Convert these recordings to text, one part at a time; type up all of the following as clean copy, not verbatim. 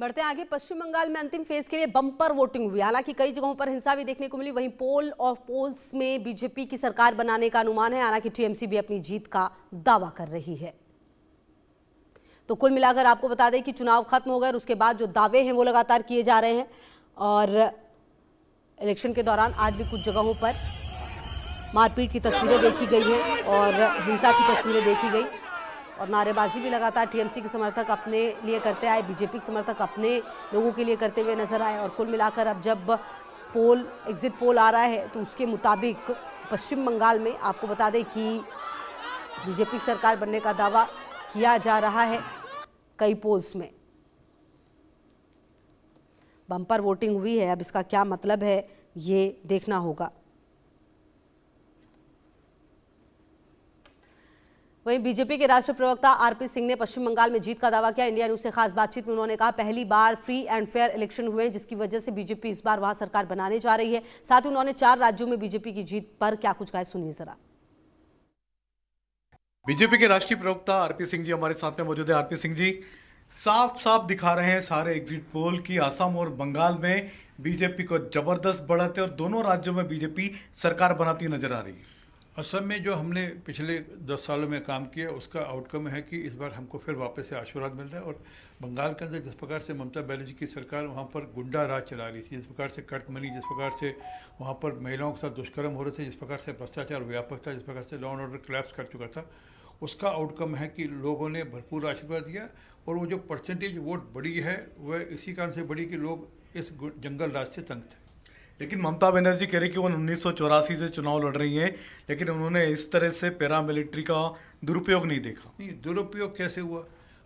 बढ़ते हैं आगे। पश्चिम बंगाल में अंतिम फेज के लिए बम्पर वोटिंग हुई। हालांकि कई जगहों पर हिंसा भी देखने को मिली। वहीं पोल ऑफ पोल्स में बीजेपी की सरकार बनाने का अनुमान है। हालांकि टीएमसी भी अपनी जीत का दावा कर रही है। तो कुल मिलाकर आपको बता दें कि चुनाव खत्म हो गए और उसके बाद जो दावे हैं वो लगातार किए जा रहे हैं। और इलेक्शन के दौरान आज भी कुछ जगहों पर मारपीट की तस्वीरें देखी गई हैं और हिंसा की तस्वीरें देखी गई और नारेबाजी भी लगातार टीएमसी के समर्थक अपने लिए करते आए, बीजेपी के समर्थक अपने लोगों के लिए करते हुए नजर आए। और कुल मिलाकर अब जब एग्जिट पोल आ रहा है तो उसके मुताबिक पश्चिम बंगाल में आपको बता दें कि बीजेपी की सरकार बनने का दावा किया जा रहा है। कई पोल्स में बम्पर वोटिंग हुई है। अब इसका क्या मतलब है ये देखना होगा। वहीं बीजेपी के राष्ट्रीय प्रवक्ता आरपी सिंह ने पश्चिम बंगाल में जीत का दावा किया। इंडिया न्यूज से खास बातचीत में उन्होंने कहा, पहली बार फ्री एंड फेयर इलेक्शन हुए जिसकी वजह से बीजेपी इस बार वहां सरकार बनाने जा रही है। साथ ही उन्होंने 4 राज्यों में बीजेपी की जीत पर क्या कुछ कहा, सुनिए जरा। बीजेपी के राष्ट्रीय प्रवक्ता आरपी सिंह जी हमारे साथ में मौजूद है। आरपी सिंह जी, साफ साफ दिखा रहे हैं सारे एग्जिट पोल की असम और बंगाल में बीजेपी को जबरदस्त बढ़त है और दोनों राज्यों में बीजेपी सरकार बनाती नजर आ रही है। असम में जो हमने पिछले 10 सालों में काम किया उसका आउटकम है कि इस बार हमको फिर वापस से आशीर्वाद मिल रहा है। और बंगाल के अंदर जिस प्रकार से ममता बनर्जी की सरकार वहाँ पर गुंडा राज चला रही थी, जिस प्रकार से कट मनी, जिस प्रकार से वहाँ पर महिलाओं के साथ दुष्कर्म हो रहे थे, जिस प्रकार से भ्रष्टाचार व्यापक था, जिस प्रकार से लॉ एंड ऑर्डर कोलैप्स कर चुका था, उसका आउटकम है कि लोगों ने भरपूर आशीर्वाद दिया। और वो जो परसेंटेज वोट बढ़ी है वह इसी कारण से बढ़ी कि लोग इस जंगल राज से तंग थे। लेकिन ममता बनर्जी कह रही कि वो 1984 से चुनाव लड़ रही हैं, लेकिन उन्होंने इस तरह से पैरामिलिट्री का दुरुपयोग नहीं देखा। नहीं, दुरुपयोग कैसे हुआ?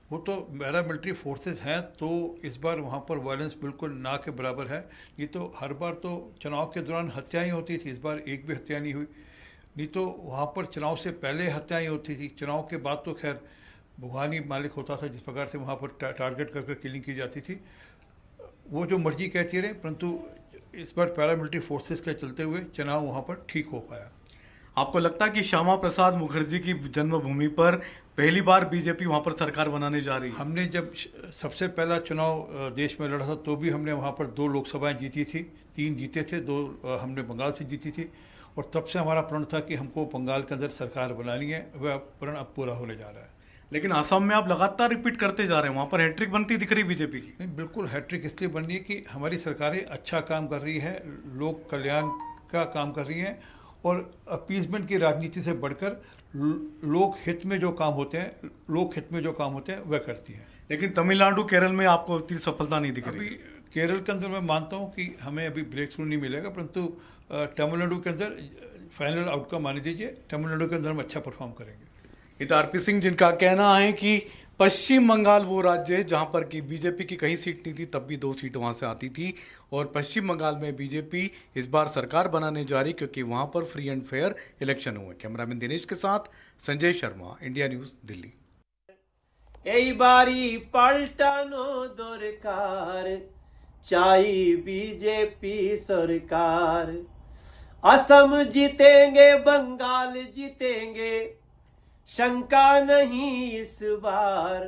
वो तो पैरामिलिट्री फोर्सेस हैं, तो इस बार वहाँ पर वायलेंस बिल्कुल ना के बराबर है। ये तो हर बार तो चुनाव के दौरान हत्याएं होती थी, इस बार एक भी हत्या नहीं हुई। नहीं तो वहाँ पर चुनाव से पहले हत्याएं होती थी, चुनाव के बाद तो खैर भगवान ही मालिक होता था। जिस प्रकार से वहाँ पर टारगेट कर किलिंग की जाती थी, वो जो मर्जी कहती रहे, परंतु इस बार पैरामिलिट्री फोर्सेस के चलते हुए चुनाव वहाँ पर ठीक हो पाया। आपको लगता है कि श्यामा प्रसाद मुखर्जी की जन्मभूमि पर पहली बार बीजेपी वहाँ पर सरकार बनाने जा रही है? हमने जब सबसे पहला चुनाव देश में लड़ा था तो भी हमने वहाँ पर 2 लोकसभाएं जीती थी, 3 जीते थे, 2 हमने बंगाल से जीती थी। और तब से हमारा प्रण था कि हमको बंगाल के अंदर सरकार बनानी है। वह प्रण अब पूरा होने जा रहा है। लेकिन असम में आप लगातार रिपीट करते जा रहे हैं, वहाँ पर हैट्रिक बनती दिख रही बीजेपी की। नहीं, बिल्कुल हैट्रिक इसलिए बन रही है कि हमारी सरकारें अच्छा काम कर रही है, लोक कल्याण का काम कर रही हैं और अपीजमेंट की राजनीति से बढ़कर लोक हित में जो काम होते हैं, लोक हित में जो काम होते हैं वह करती है। लेकिन तमिलनाडु, केरल में आपको उतनी सफलता नहीं दिख रही। अभी केरल के अंदर मैं मानता हूँ कि हमें अभी ब्रेक थ्रू नहीं मिलेगा, परंतु तमिलनाडु के अंदर फाइनल आउटकम आने दीजिए। तमिलनाडु के अंदर हम अच्छा परफॉर्म करेंगे। ये तो आरपी सिंह जिनका कहना है कि पश्चिम बंगाल वो राज्य है जहां पर कि बीजेपी की कहीं सीट नहीं थी, तब भी 2 सीट वहां से आती थी। और पश्चिम बंगाल में बीजेपी इस बार सरकार बनाने जा रही क्योंकि वहां पर फ्री एंड फेयर इलेक्शन हुए। कैमरामैन दिनेश के साथ संजय शर्मा, इंडिया न्यूज, दिल्ली। এই বাড়ি পাল্টানো দরকার, চাই बीजेपी सरकार। असम जीतेंगे, बंगाल जीतेंगे, शंका नहीं इस बार।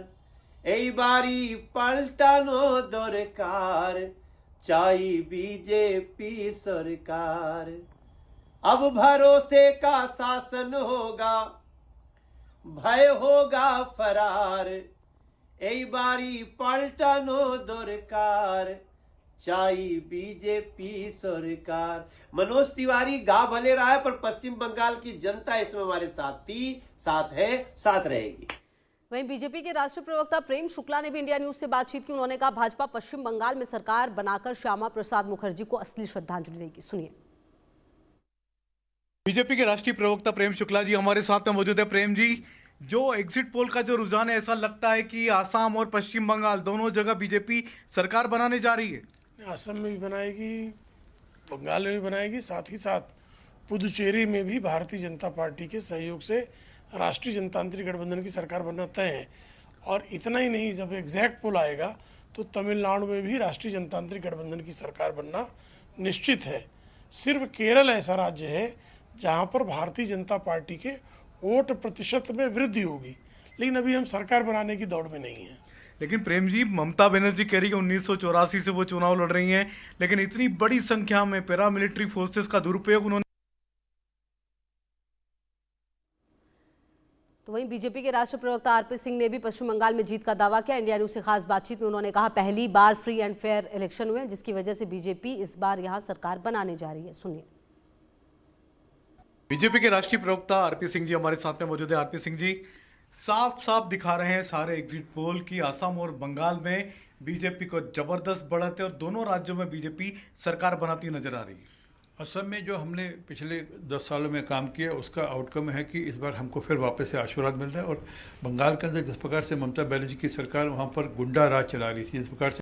এই বাড়ি পাল্টানো দরকার, চাই बीजेपी सरकार। अब भरोसे का शासन होगा, भय होगा फरार। এই বাড়ি পাল্টানো দরকার, चाई बीजेपी सरकार। मनोज तिवारी गा भले रहा है पर पश्चिम बंगाल की जनता इसमें हमारे साथ थी, साथ है, साथ रहेगी। वहीं बीजेपी के राष्ट्रीय प्रवक्ता प्रेम शुक्ला ने भी इंडिया न्यूज से बातचीत की। उन्होंने कहा, भाजपा पश्चिम बंगाल में सरकार बनाकर श्यामा प्रसाद मुखर्जी को असली श्रद्धांजलि देगी, सुनिए। बीजेपी के राष्ट्रीय प्रवक्ता प्रेम शुक्ला जी हमारे साथ में मौजूद है। प्रेम जी, जो एग्जिट पोल का जो रुझान है, ऐसा लगता है कि आसाम और पश्चिम बंगाल दोनों जगह बीजेपी सरकार बनाने जा रही है। असम में भी बनाएगी, बंगाल में भी बनाएगी, साथ ही साथ पुदुचेरी में भी भारतीय जनता पार्टी के सहयोग से राष्ट्रीय जनतांत्रिक गठबंधन की सरकार बनना तय है। और इतना ही नहीं, जब एग्जैक्ट पोल आएगा तो तमिलनाडु में भी राष्ट्रीय जनतांत्रिक गठबंधन की सरकार बनना निश्चित है। सिर्फ केरल ऐसा राज्य है जहां पर भारतीय जनता पार्टी के वोट प्रतिशत में वृद्धि होगी, लेकिन अभी हम सरकार बनाने की दौड़ में नहीं है। लेकिन प्रेम जी, ममता बनर्जी कह रही है 1984 से वो चुनाव लड़ रही हैं, लेकिन इतनी बड़ी संख्या में पैरामिलिट्री फोर्सेस का दुरुपयोग उन्होंने। तो वहीं बीजेपी के राष्ट्रीय प्रवक्ता आरपी सिंह ने भी पश्चिम बंगाल में जीत का दावा किया। इंडिया न्यूज से खास बातचीत में उन्होंने कहा, पहली बार फ्री एंड फेयर इलेक्शन हुए, जिसकी वजह से बीजेपी इस बार यहां सरकार बनाने जा रही है। सुनिए। बीजेपी के राष्ट्रीय प्रवक्ता आरपी सिंह जी हमारे साथ में मौजूद है। आरपी सिंह जी, साफ साफ दिखा रहे हैं सारे एग्जिट पोल की असम और बंगाल में बीजेपी को जबरदस्त बढ़त है और दोनों राज्यों में बीजेपी सरकार बनाती नजर आ रही है। असम में जो हमने पिछले 10 सालों में काम किया उसका आउटकम है कि इस बार हमको फिर वापस से आशीर्वाद मिल रहा है। और बंगाल के अंदर जिस प्रकार से ममता बनर्जी की सरकार वहाँ पर गुंडा राज चला रही थी, जिस प्रकार से